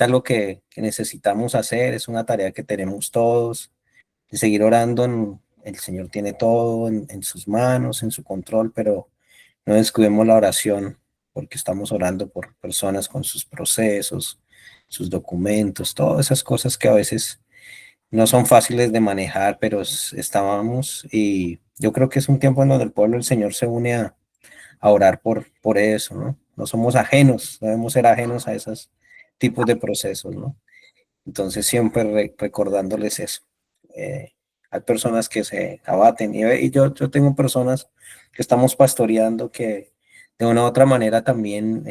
algo que necesitamos hacer, es una tarea que tenemos todos, de seguir orando. El Señor tiene todo en sus manos, en su control, pero no descuidemos la oración, porque estamos orando por personas con sus procesos, sus documentos, todas esas cosas que a veces no son fáciles de manejar, pero estábamos, y yo creo que es un tiempo en donde el pueblo del Señor se une a orar por eso, ¿no? No somos ajenos, no debemos ser ajenos a esos tipos de procesos, ¿no? Entonces siempre recordándoles eso. Hay personas que se abaten y yo tengo personas que estamos pastoreando que de una u otra manera también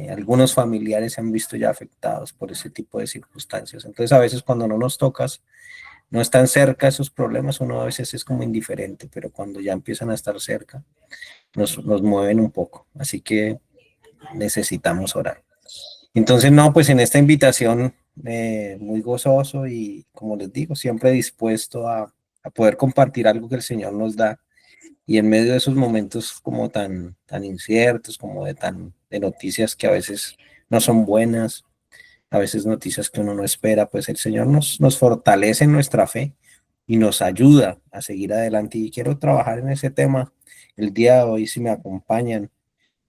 algunos familiares se han visto ya afectados por ese tipo de circunstancias. Entonces a veces cuando no nos tocas, no están cerca esos problemas, uno a veces es como indiferente, pero cuando ya empiezan a estar cerca, nos mueven un poco. Así que necesitamos orar. Entonces, no, pues en esta invitación muy gozoso y como les digo, siempre dispuesto a poder compartir algo que el Señor nos da y en medio de esos momentos como tan inciertos, como de noticias que a veces no son buenas, a veces noticias que uno no espera, pues el Señor nos fortalece en nuestra fe y nos ayuda a seguir adelante. Y quiero trabajar en ese tema el día de hoy, si me acompañan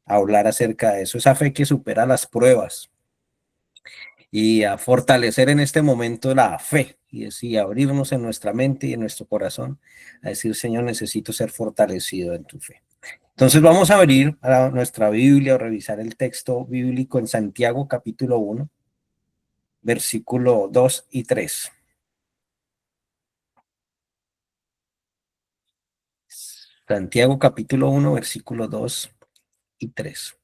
a hablar acerca de eso, esa fe que supera las pruebas y a fortalecer en este momento la fe y así abrirnos en nuestra mente y en nuestro corazón a decir, Señor, necesito ser fortalecido en tu fe. Entonces vamos a abrir a nuestra Biblia o revisar el texto bíblico en Santiago capítulo 1, versículo 2 y 3. Santiago capítulo 1, versículo 2 y 3.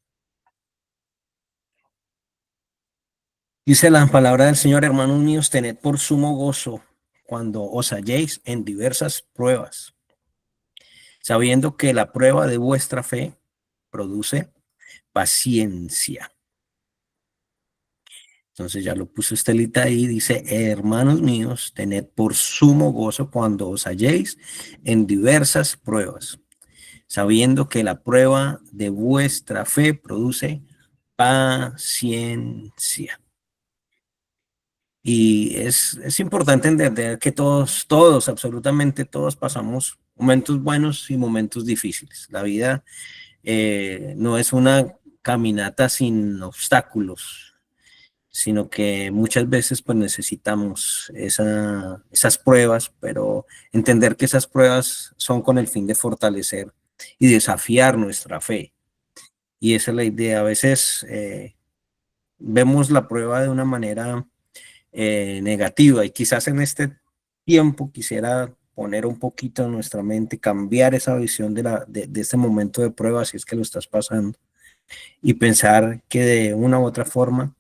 Dice la palabra del Señor: hermanos míos, tened por sumo gozo cuando os halléis en diversas pruebas, sabiendo que la prueba de vuestra fe produce paciencia. Entonces ya lo puso Estelita ahí, dice, hermanos míos, tened por sumo gozo cuando os halléis en diversas pruebas, sabiendo que la prueba de vuestra fe produce paciencia. Y es importante entender que todos, absolutamente todos pasamos momentos buenos y momentos difíciles. La vida no es una caminata sin obstáculos, sino que muchas veces pues necesitamos esas pruebas, pero entender que esas pruebas son con el fin de fortalecer y desafiar nuestra fe. Y esa es la idea. A veces vemos la prueba de una manera negativa y quizás en este tiempo quisiera poner un poquito en nuestra mente, cambiar esa visión de este momento de prueba, si es que lo estás pasando, y pensar que de una u otra forma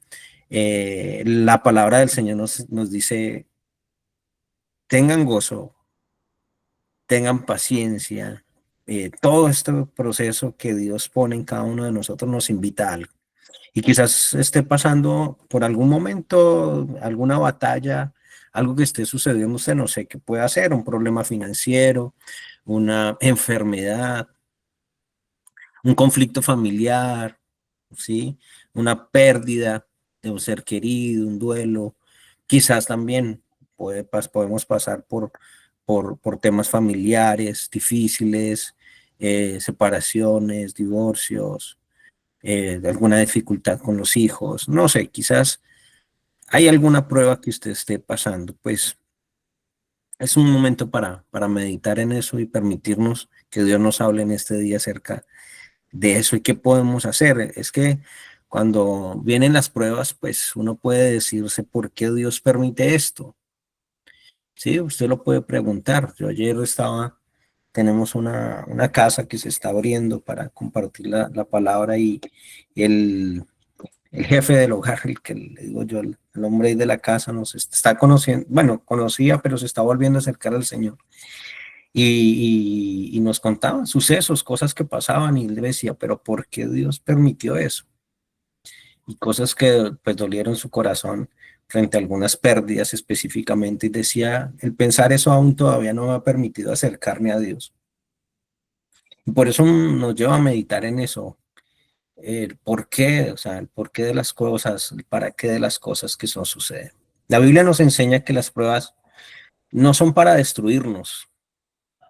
la palabra del Señor nos dice, tengan gozo, tengan paciencia. Todo este proceso que Dios pone en cada uno de nosotros nos invita a algo. Y quizás esté pasando por algún momento, alguna batalla, algo que esté sucediendo, usted no sé qué puede hacer, un problema financiero, una enfermedad, un conflicto familiar, ¿sí? Una pérdida de un ser querido, un duelo. Quizás también podemos pasar por temas familiares difíciles, separaciones, divorcios, alguna dificultad con los hijos. No sé, quizás hay alguna prueba que usted esté pasando. Pues es un momento para meditar en eso y permitirnos que Dios nos hable en este día acerca de eso y qué podemos hacer. Es que cuando vienen las pruebas, pues uno puede decirse por qué Dios permite esto. Sí, usted lo puede preguntar. Yo ayer tenemos una casa que se está abriendo para compartir la palabra y el jefe del hogar, el que le digo yo, el hombre de la casa nos está conociendo, bueno, conocía, pero se está volviendo a acercar al Señor. Y nos contaban sucesos, cosas que pasaban y él decía, pero ¿por qué Dios permitió eso? Y cosas que pues dolieron su corazón frente a algunas pérdidas específicamente y decía, el pensar eso aún todavía no me ha permitido acercarme a Dios. Y por eso nos lleva a meditar en eso. el por qué, o sea, el porqué de las cosas, el para qué de las cosas que nos suceden. La Biblia nos enseña que las pruebas no son para destruirnos,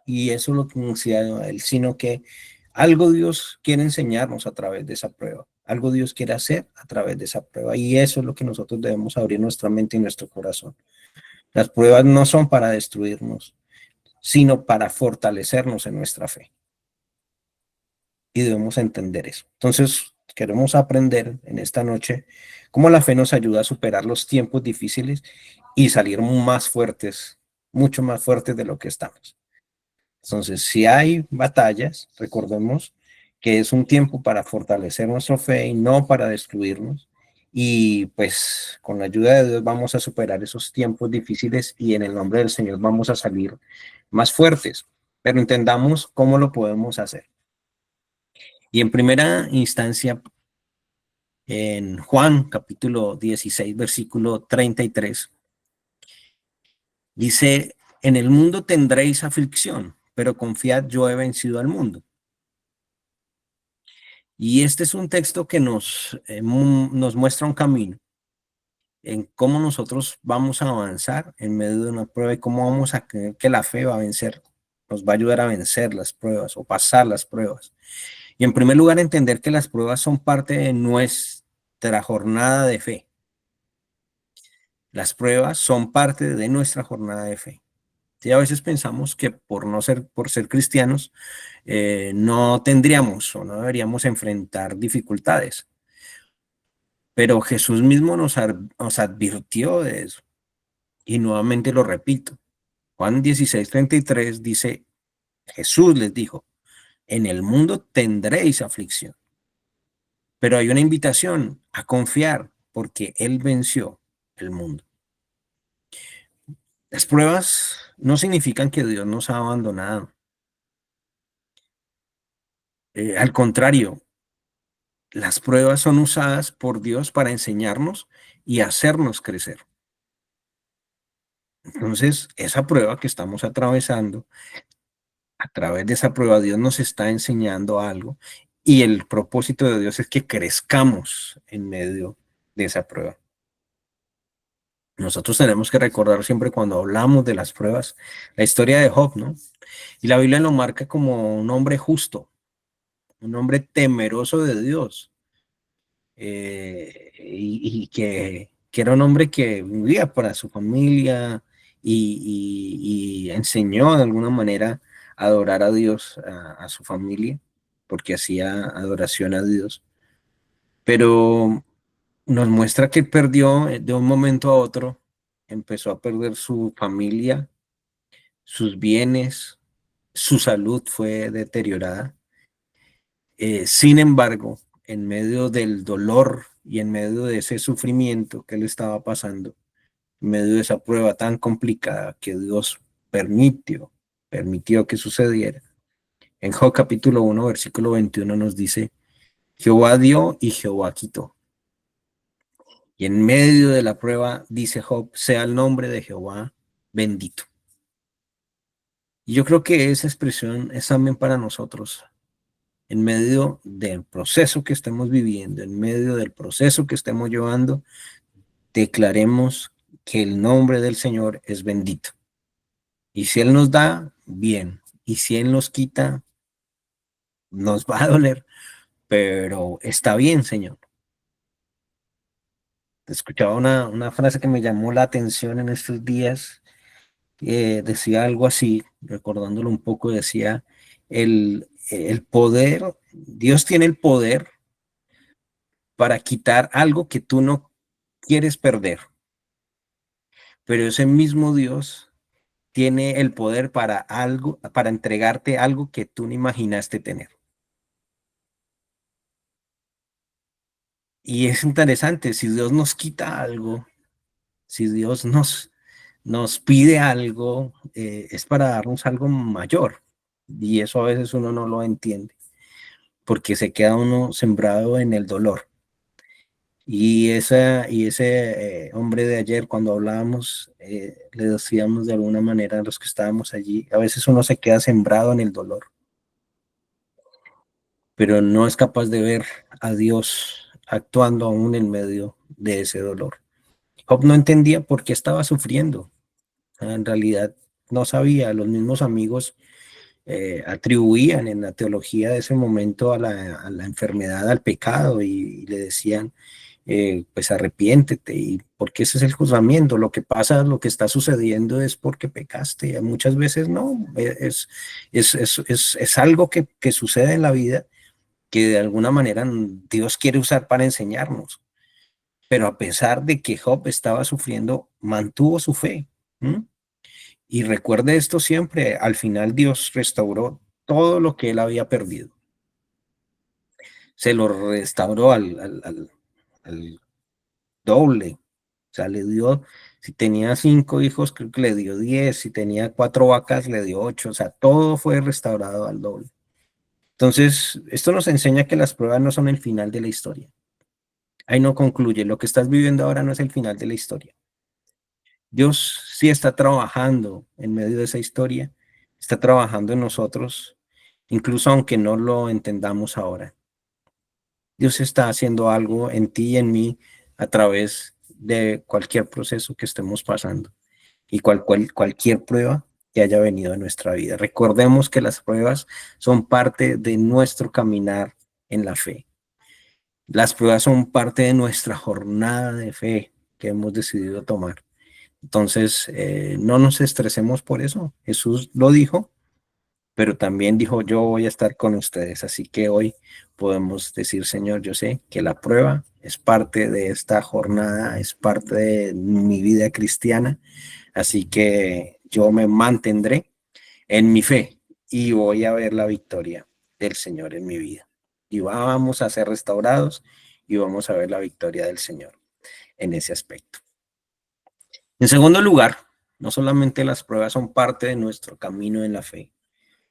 y eso es lo que decía él, sino que algo Dios quiere enseñarnos a través de esa prueba, algo Dios quiere hacer a través de esa prueba, y eso es lo que nosotros debemos abrir nuestra mente y nuestro corazón. Las pruebas no son para destruirnos, sino para fortalecernos en nuestra fe. Y debemos entender eso. Entonces, queremos aprender en esta noche cómo la fe nos ayuda a superar los tiempos difíciles y salir más fuertes, mucho más fuertes de lo que estamos. Entonces, si hay batallas, recordemos que es un tiempo para fortalecer nuestra fe y no para destruirnos. Y pues con la ayuda de Dios vamos a superar esos tiempos difíciles y en el nombre del Señor vamos a salir más fuertes. Pero entendamos cómo lo podemos hacer. Y en primera instancia, en Juan capítulo 16, versículo 33, dice, en el mundo tendréis aflicción, pero confiad, yo he vencido al mundo. Y este es un texto que nos muestra un camino en cómo nosotros vamos a avanzar en medio de una prueba y cómo vamos a creer que la fe va a vencer, nos va a ayudar a vencer las pruebas o pasar las pruebas. Y en primer lugar, entender que las pruebas son parte de nuestra jornada de fe. Las pruebas son parte de nuestra jornada de fe. Y a veces pensamos que por ser cristianos, no tendríamos o no deberíamos enfrentar dificultades. Pero Jesús mismo nos advirtió de eso. Y nuevamente lo repito. Juan 16:33 dice, Jesús les dijo, en el mundo tendréis aflicción. Pero hay una invitación a confiar porque Él venció el mundo. Las pruebas no significan que Dios nos ha abandonado. Al contrario, las pruebas son usadas por Dios para enseñarnos y hacernos crecer. Entonces, esa prueba que estamos atravesando, a través de esa prueba, Dios nos está enseñando algo y el propósito de Dios es que crezcamos en medio de esa prueba. Nosotros tenemos que recordar siempre cuando hablamos de las pruebas la historia de Job, ¿no? Y la Biblia lo marca como un hombre justo, un hombre temeroso de Dios, y que era un hombre que vivía para su familia y enseñó de alguna manera a adorar a Dios, a su familia, porque hacía adoración a Dios. Pero nos muestra que perdió de un momento a otro, empezó a perder su familia, sus bienes, su salud fue deteriorada. Sin embargo, en medio del dolor y en medio de ese sufrimiento que él estaba pasando, en medio de esa prueba tan complicada que Dios permitió que sucediera. En Job capítulo 1, versículo 21 nos dice, Jehová dio y Jehová quitó. Y en medio de la prueba, dice Job, sea el nombre de Jehová bendito. Y yo creo que esa expresión es también para nosotros. En medio del proceso que estemos viviendo, en medio del proceso que estemos llevando, declaremos que el nombre del Señor es bendito. Y si Él nos da, bien. Y si Él nos quita, nos va a doler, pero está bien, Señor. Escuchaba una frase que me llamó la atención en estos días. Decía algo así, recordándolo un poco, decía, el poder, Dios tiene el poder para quitar algo que tú no quieres perder, pero ese mismo Dios tiene el poder para entregarte algo que tú no imaginaste tener. Y es interesante, si Dios nos quita algo, si Dios nos pide algo, es para darnos algo mayor. Y eso a veces uno no lo entiende, porque se queda uno sembrado en el dolor. Y ese hombre de ayer, cuando hablábamos, le decíamos de alguna manera a los que estábamos allí, a veces uno se queda sembrado en el dolor. pero no es capaz de ver a Dios actuando aún en medio de ese dolor. Job no entendía por qué estaba sufriendo. En realidad no sabía. Los mismos amigos atribuían en la teología de ese momento a la enfermedad, al pecado, y le decían, pues arrepiéntete, y porque ese es el juzgamiento. Lo que pasa, lo que está sucediendo es porque pecaste. Muchas veces no, es algo que sucede en la vida que de alguna manera Dios quiere usar para enseñarnos. Pero a pesar de que Job estaba sufriendo, mantuvo su fe. ¿Mm? Y recuerde esto siempre, al final Dios restauró todo lo que él había perdido. Se lo restauró al doble. O sea, le dio, si tenía 5 hijos, creo que le dio 10, si tenía 4 vacas, le dio 8, o sea, todo fue restaurado al doble. Entonces, esto nos enseña que las pruebas no son el final de la historia. Ahí no concluye, lo que estás viviendo ahora no es el final de la historia. Dios sí está trabajando en medio de esa historia, está trabajando en nosotros, incluso aunque no lo entendamos ahora. Dios está haciendo algo en ti y en mí a través de cualquier proceso que estemos pasando y cualquier prueba que haya venido a nuestra vida. Recordemos que las pruebas son parte de nuestro caminar en la fe. Las pruebas son parte de nuestra jornada de fe que hemos decidido tomar. Entonces, no nos estresemos por eso. Jesús lo dijo, pero también dijo, yo voy a estar con ustedes. Así que hoy podemos decir, Señor, yo sé que la prueba es parte de esta jornada, es parte de mi vida cristiana. Así que yo me mantendré en mi fe y voy a ver la victoria del Señor en mi vida. Y vamos a ser restaurados y vamos a ver la victoria del Señor en ese aspecto. En segundo lugar, no solamente las pruebas son parte de nuestro camino en la fe,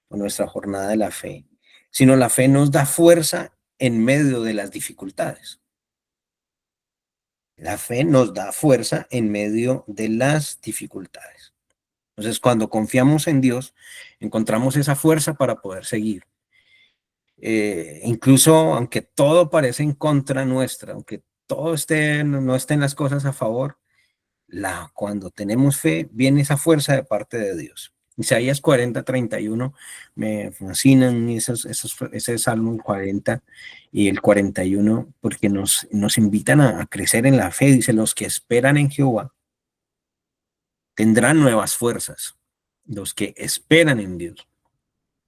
o nuestra jornada de la fe, sino la fe nos da fuerza en medio de las dificultades. La fe nos da fuerza en medio de las dificultades. Entonces, cuando confiamos en Dios, encontramos esa fuerza para poder seguir. Incluso aunque todo parece en contra nuestra, aunque todo no estén las cosas a favor, cuando tenemos fe, viene esa fuerza de parte de Dios. Isaías 40:31, me fascinan ese Salmo 40 y el 41, porque nos invitan a crecer en la fe. Dice, los que esperan en Jehová tendrán nuevas fuerzas. Los que esperan en Dios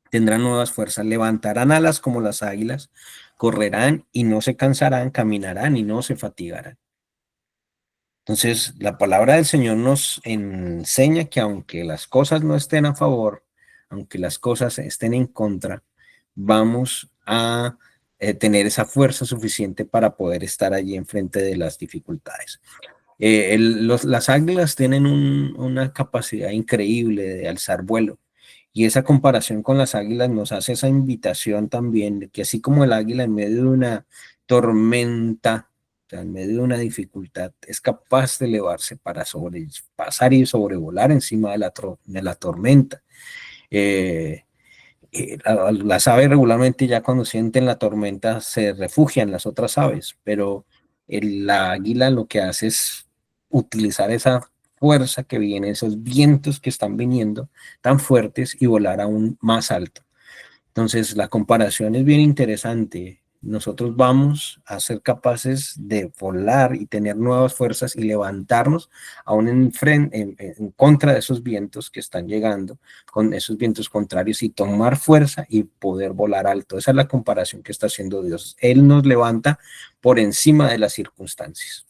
tendrán nuevas fuerzas, levantarán alas como las águilas, correrán y no se cansarán, caminarán y no se fatigarán. Entonces, la palabra del Señor nos enseña que aunque las cosas no estén a favor, aunque las cosas estén en contra, vamos a tener esa fuerza suficiente para poder estar allí enfrente de las dificultades. Las águilas tienen una capacidad increíble de alzar vuelo. Y esa comparación con las águilas nos hace esa invitación también de que así como el águila en medio de una tormenta, o sea, en medio de una dificultad, es capaz de elevarse para sobrepasar y sobrevolar encima de la tormenta. Eh, las aves regularmente ya cuando sienten la tormenta se refugian las otras aves, pero la águila lo que hace es utilizar esa fuerza que viene, esos vientos que están viniendo tan fuertes y volar aún más alto. Entonces, la comparación es bien interesante. Nosotros vamos a ser capaces de volar y tener nuevas fuerzas y levantarnos aún en contra de esos vientos que están llegando, con esos vientos contrarios y tomar fuerza y poder volar alto. Esa es la comparación que está haciendo Dios. Él nos levanta por encima de las circunstancias.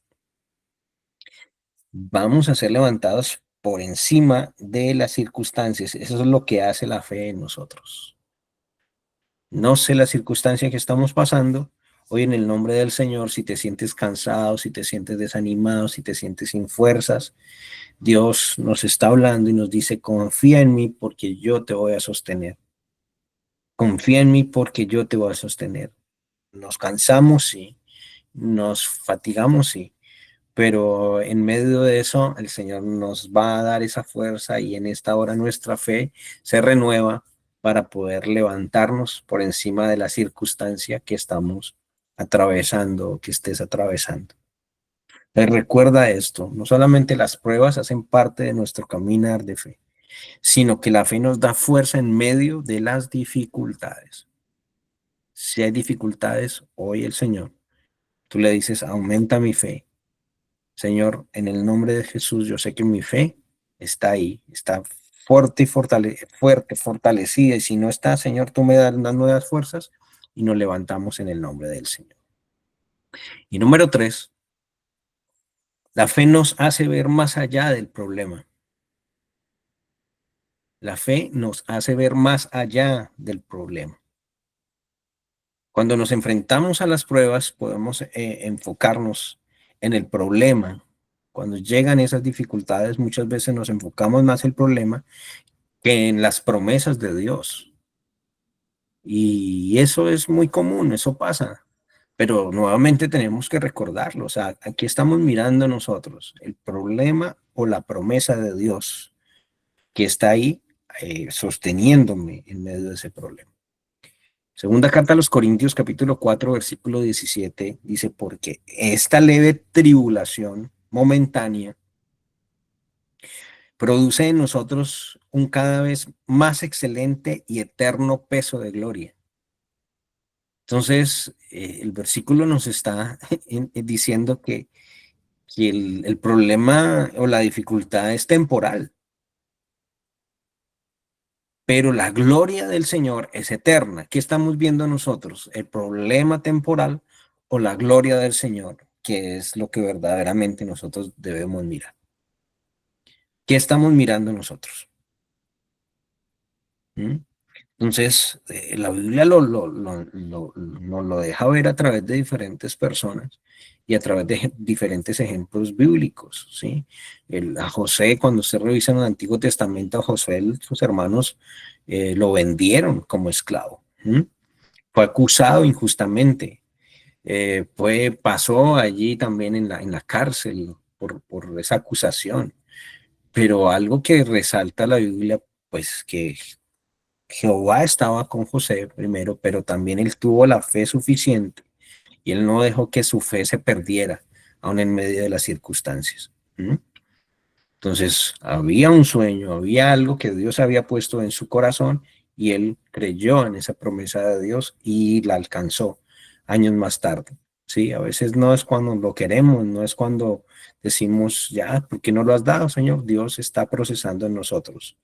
Vamos a ser levantados por encima de las circunstancias. Eso es lo que hace la fe en nosotros. No sé la circunstancia que estamos pasando. Hoy en el nombre del Señor, si te sientes cansado, si te sientes desanimado, si te sientes sin fuerzas, Dios nos está hablando y nos dice, confía en mí porque yo te voy a sostener. Confía en mí porque yo te voy a sostener. Nos cansamos, sí. Nos fatigamos, sí. Pero en medio de eso, el Señor nos va a dar esa fuerza y en esta hora nuestra fe se renueva para poder levantarnos por encima de la circunstancia que estamos atravesando o que estés atravesando. Recuerda esto, no solamente las pruebas hacen parte de nuestro caminar de fe, sino que la fe nos da fuerza en medio de las dificultades. Si hay dificultades, hoy el Señor, tú le dices, aumenta mi fe. Señor, en el nombre de Jesús, yo sé que mi fe está ahí, está fuerte y fuerte, fortalecida. Y si no está, Señor, tú me das unas nuevas fuerzas y nos levantamos en el nombre del Señor. Y número 3, la fe nos hace ver más allá del problema. La fe nos hace ver más allá del problema. Cuando nos enfrentamos a las pruebas, podemos enfocarnos en el problema. Cuando llegan esas dificultades, muchas veces nos enfocamos más en el problema que en las promesas de Dios. Y eso es muy común, eso pasa. Pero nuevamente tenemos que recordarlo. O sea, aquí estamos mirando nosotros el problema o la promesa de Dios que está ahí sosteniéndome en medio de ese problema. Segunda carta a los Corintios, capítulo 4, versículo 17, dice, porque esta leve tribulación momentánea produce en nosotros un cada vez más excelente y eterno peso de gloria. Entonces, el versículo nos está diciendo que el problema o la dificultad es temporal, pero la gloria del Señor es eterna. ¿Qué estamos viendo nosotros? ¿El problema temporal o la gloria del Señor, que es lo que verdaderamente nosotros debemos mirar? ¿Qué estamos mirando nosotros? ¿Mm? Entonces, la Biblia nos lo deja ver a través de diferentes personas y a través de diferentes ejemplos bíblicos, ¿sí? A José, cuando usted revisa en el Antiguo Testamento, a José, sus hermanos lo vendieron como esclavo. Fue acusado injustamente. Pasó allí también en la cárcel por esa acusación. Pero algo que resalta la Biblia, pues que Jehová estaba con José primero, pero también él tuvo la fe suficiente y él no dejó que su fe se perdiera, aun en medio de las circunstancias. Entonces, había un sueño, había algo que Dios había puesto en su corazón y él creyó en esa promesa de Dios y la alcanzó años más tarde. Sí, a veces no es cuando lo queremos, no es cuando decimos, ya, ¿por qué no lo has dado, Señor? Dios está procesando en nosotros.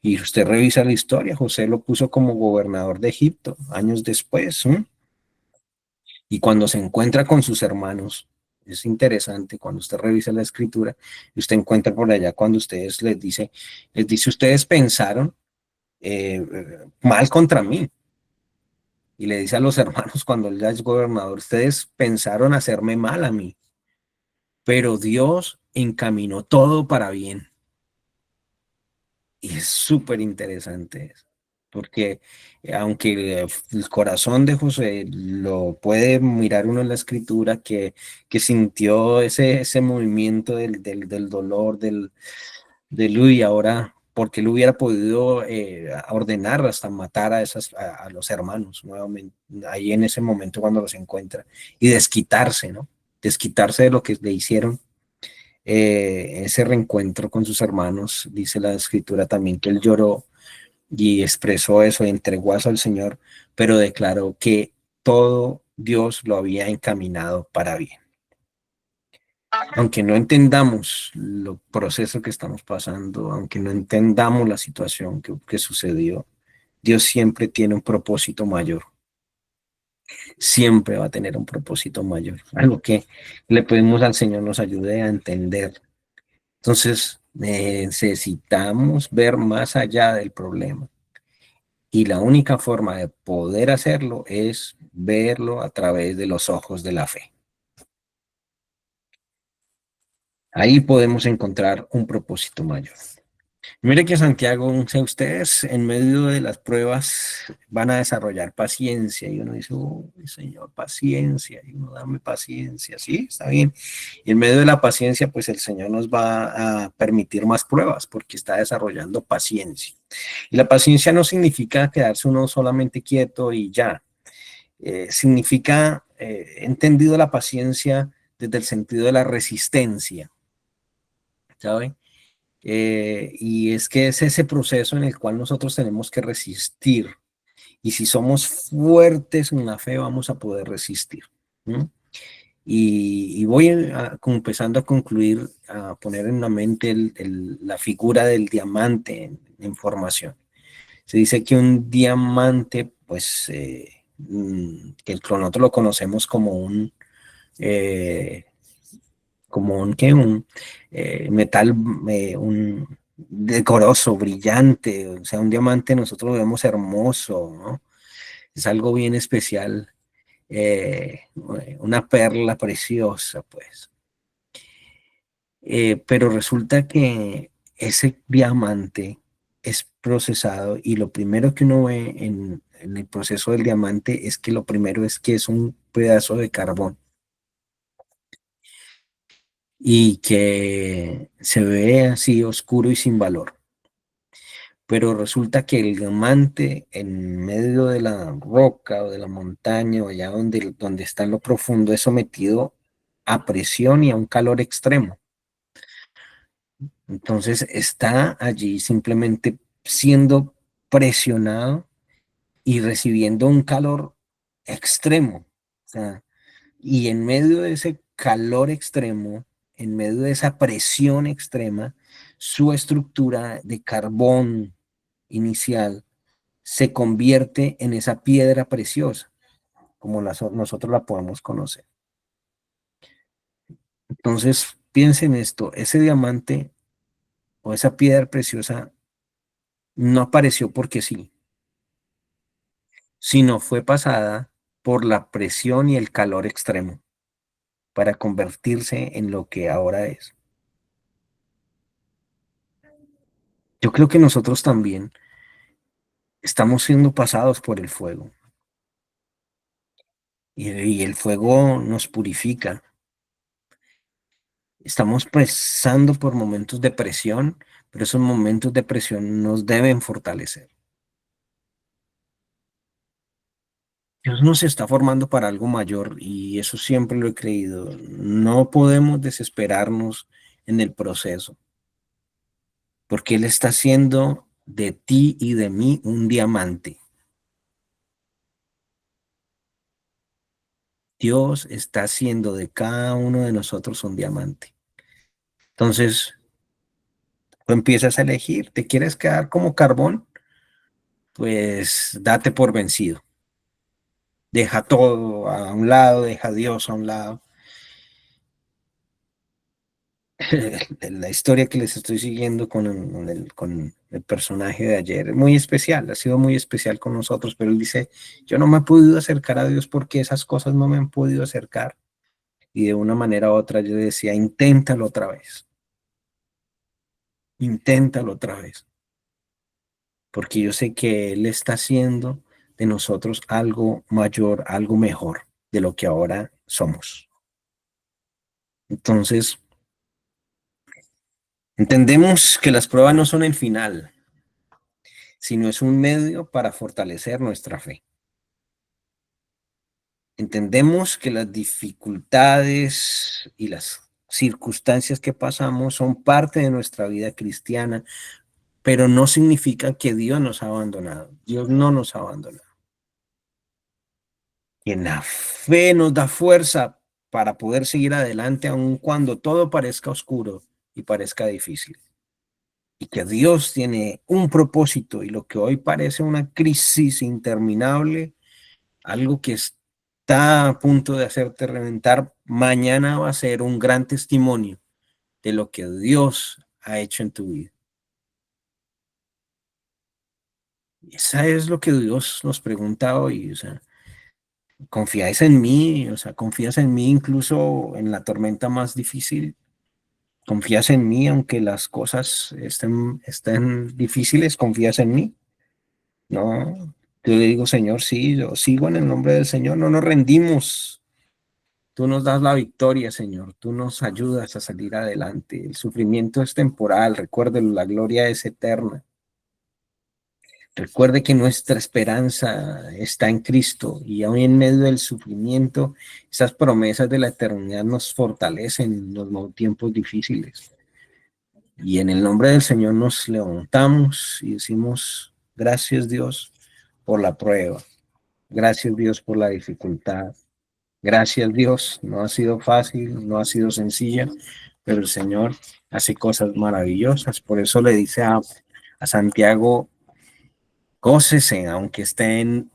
Y usted revisa la historia, José lo puso como gobernador de Egipto años después. Y cuando se encuentra con sus hermanos, es interesante cuando usted revisa la escritura y usted encuentra por allá cuando ustedes les dice, ustedes pensaron mal contra mí. Y le dice a los hermanos cuando él ya es gobernador, ustedes pensaron hacerme mal a mí, pero Dios encaminó todo para bien. Y es súper interesante eso, porque aunque el corazón de José lo puede mirar uno en la escritura, que sintió ese movimiento del dolor, del uy, ahora, porque él hubiera podido ordenar hasta matar a los hermanos nuevamente, ahí en ese momento cuando los encuentra, y desquitarse, ¿no? Desquitarse de lo que le hicieron ese reencuentro con sus hermanos, dice la escritura también que él lloró y expresó eso, entregó eso al Señor, pero declaró que todo Dios lo había encaminado para bien. Aunque no entendamos el proceso que estamos pasando, aunque no entendamos la situación que sucedió, Dios siempre tiene un propósito mayor. Siempre va a tener un propósito mayor. Algo que le pedimos al Señor nos ayude a entender. Entonces, necesitamos ver más allá del problema. Y la única forma de poder hacerlo es verlo a través de los ojos de la fe. Ahí podemos encontrar un propósito mayor. Mire que Santiago, si ustedes en medio de las pruebas van a desarrollar paciencia y uno dice, oh, Señor, paciencia, y uno dame paciencia, sí, está bien. Y en medio de la paciencia, pues el Señor nos va a permitir más pruebas porque está desarrollando paciencia. Y la paciencia no significa quedarse uno solamente quieto y ya. Significa, entendido la paciencia desde el sentido de la resistencia, ¿sabe? Y es que es ese proceso en el cual nosotros tenemos que resistir. Y si somos fuertes en la fe, vamos a poder resistir. ¿No? Y voy como empezando a concluir, a poner en la mente la figura del diamante en formación. Se dice que un diamante, pues, que nosotros lo conocemos eh, ¿qué? Un metal, un decoroso, brillante, o sea, un diamante nosotros lo vemos hermoso, ¿no? Es algo bien especial, eh, una perla preciosa, pues. Pero resulta que ese diamante es procesado y lo primero que uno ve en el proceso del diamante es que lo primero es que es un pedazo de carbón y que se ve así oscuro y sin valor. Pero resulta que el diamante en medio de la roca o de la montaña o allá donde está en lo profundo es sometido a presión y a un calor extremo. Entonces está allí simplemente siendo presionado y recibiendo un calor extremo. O sea, y en medio de ese calor extremo, en medio de esa presión extrema, su estructura de carbón inicial se convierte en esa piedra preciosa, como nosotros la podemos conocer. Entonces, piensen esto, ese diamante o esa piedra preciosa no apareció porque sí, sino fue pasada por la presión y el calor extremo para convertirse en lo que ahora es. Yo creo que nosotros también estamos siendo pasados por el fuego y el fuego nos purifica. Estamos pasando por momentos de presión, pero esos momentos de presión nos deben fortalecer. Dios nos está formando para algo mayor y eso siempre lo he creído. No podemos desesperarnos en el proceso, porque Él está haciendo de ti y de mí un diamante. Dios está haciendo de cada uno de nosotros un diamante. Entonces, tú empiezas a elegir, ¿te quieres quedar como carbón? Pues date por vencido. Deja todo a un lado, deja a Dios a un lado. La historia que les estoy siguiendo con el personaje de ayer es muy especial, ha sido muy especial con nosotros, pero él dice, yo no me he podido acercar a Dios porque esas cosas no me han podido acercar. Y de una manera u otra yo decía, inténtalo otra vez, porque yo sé que Él está haciendo de nosotros algo mayor, algo mejor de lo que ahora somos. Entonces, entendemos que las pruebas no son el final, sino es un medio para fortalecer nuestra fe. Entendemos que las dificultades y las circunstancias que pasamos son parte de nuestra vida cristiana, pero no significa que Dios nos ha abandonado. Dios no nos ha abandonado. Y en la fe nos da fuerza para poder seguir adelante aun cuando todo parezca oscuro y parezca difícil. Y que Dios tiene un propósito y lo que hoy parece una crisis interminable, algo que está a punto de hacerte reventar, mañana va a ser un gran testimonio de lo que Dios ha hecho en tu vida. Esa es lo que Dios nos pregunta hoy, o sea, ¿confías en mí? O sea, ¿confías en mí incluso en la tormenta más difícil? ¿Confías en mí aunque las cosas estén difíciles? ¿Confías en mí? No, yo le digo, Señor, sí, yo sigo en el nombre del Señor, no nos rendimos. Tú nos das la victoria, Señor, tú nos ayudas a salir adelante. El sufrimiento es temporal, recuérdelo, la gloria es eterna. Recuerde que nuestra esperanza está en Cristo y aún en medio del sufrimiento, esas promesas de la eternidad nos fortalecen en los tiempos difíciles. Y en el nombre del Señor nos levantamos y decimos, gracias Dios por la prueba, gracias Dios por la dificultad, gracias Dios, no ha sido fácil, no ha sido sencilla, pero el Señor hace cosas maravillosas. Por eso le dice a Santiago, gócese aunque esté en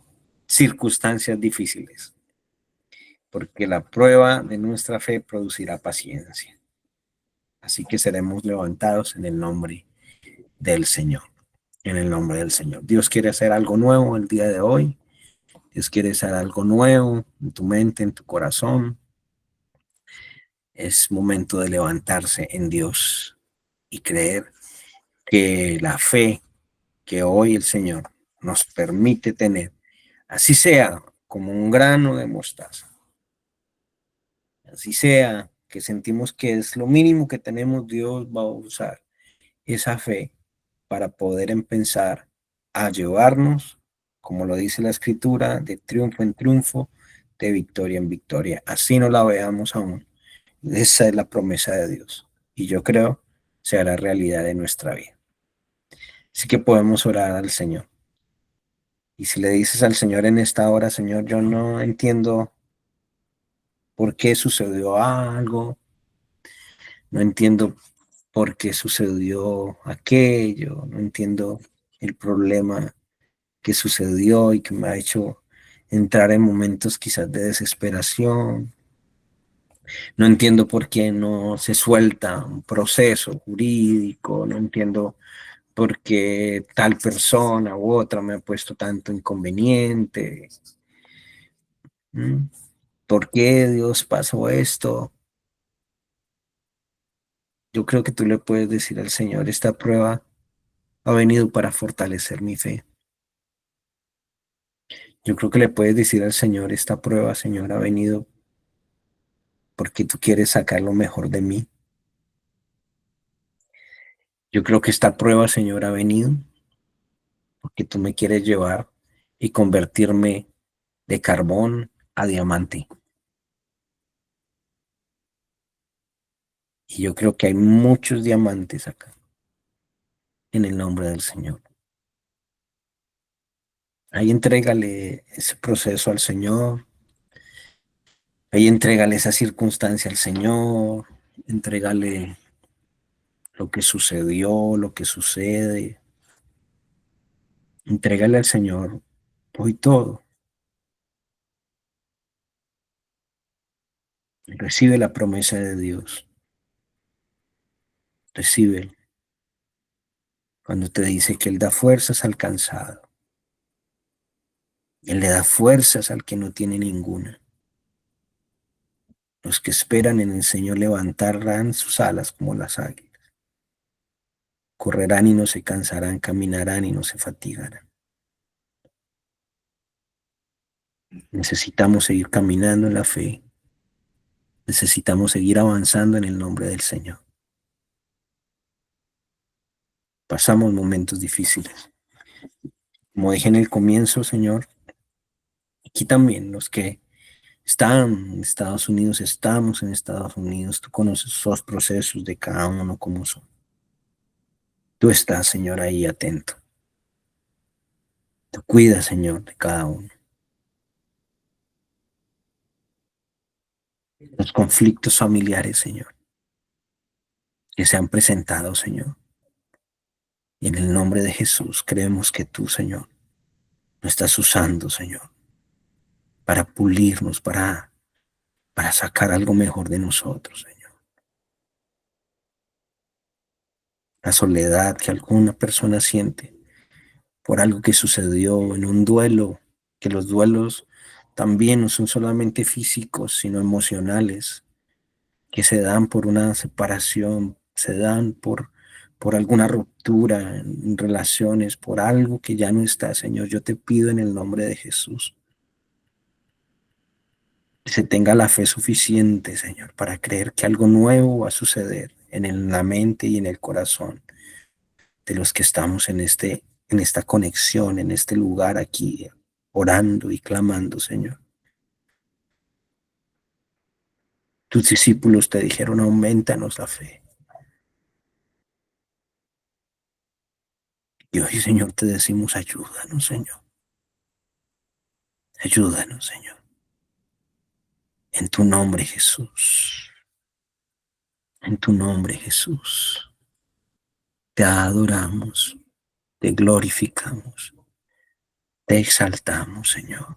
circunstancias difíciles, porque la prueba de nuestra fe producirá paciencia. Así que seremos levantados en el nombre del Señor. En el nombre del Señor. Dios quiere hacer algo nuevo el día de hoy. Dios quiere hacer algo nuevo en tu mente, en tu corazón. Es momento de levantarse en Dios y creer que la fe que hoy el Señor nos permite tener, así sea como un grano de mostaza, así sea que sentimos que es lo mínimo que tenemos, Dios va a usar esa fe para poder empezar a llevarnos, como lo dice la escritura, de triunfo en triunfo, de victoria en victoria. Así no la veamos aún. Esa es la promesa de Dios. Y yo creo se hará realidad en nuestra vida. Así que podemos orar al Señor. Y si le dices al Señor en esta hora, Señor, yo no entiendo por qué sucedió algo, no entiendo por qué sucedió aquello, no entiendo el problema que sucedió y que me ha hecho entrar en momentos quizás de desesperación. No entiendo por qué no se suelta un proceso jurídico, no entiendo por qué tal persona u otra me ha puesto tanto inconveniente. ¿Mm? ¿Por qué Dios pasó esto? Yo creo que tú le puedes decir al Señor, esta prueba ha venido para fortalecer mi fe. Yo creo que le puedes decir al Señor, esta prueba, Señor, ha venido porque tú quieres sacar lo mejor de mí. Yo creo que esta prueba, Señor, ha venido porque tú me quieres llevar y convertirme de carbón a diamante. Y yo creo que hay muchos diamantes acá, en el nombre del Señor. Ahí entrégale ese proceso al Señor. Ahí entrégale esa circunstancia al Señor. Entrégale lo que sucedió, lo que sucede. Entrégale al Señor hoy todo. Recibe la promesa de Dios. Recibe cuando te dice que Él da fuerzas al cansado. Él le da fuerzas al que no tiene ninguna. Los que esperan en el Señor levantarán sus alas como las águilas. Correrán y no se cansarán, caminarán y no se fatigarán. Necesitamos seguir caminando en la fe. Necesitamos seguir avanzando en el nombre del Señor. Pasamos momentos difíciles. Como dije en el comienzo, Señor, aquí también los que están en Estados Unidos, estamos en Estados Unidos, tú conoces esos procesos de cada uno como son. Tú estás, Señor, ahí atento. Tú cuidas, Señor, de cada uno. Los conflictos familiares, Señor, que se han presentado, Señor. Y en el nombre de Jesús creemos que tú, Señor, nos estás usando, Señor, para pulirnos, para sacar algo mejor de nosotros, Señor. La soledad que alguna persona siente por algo que sucedió en un duelo, que los duelos también no son solamente físicos, sino emocionales, que se dan por una separación, se dan por alguna ruptura en relaciones, por algo que ya no está, Señor. Yo te pido en el nombre de Jesús que se tenga la fe suficiente, Señor, para creer que algo nuevo va a suceder la mente y en el corazón de los que estamos en esta conexión, en este lugar aquí, orando y clamando, Señor. Tus discípulos te dijeron, aumentanos la fe. Y hoy, Señor, te decimos, ayúdanos, Señor. Ayúdanos, Señor. En tu nombre, Jesús. En tu nombre, Jesús. Te adoramos, te glorificamos, te exaltamos, Señor.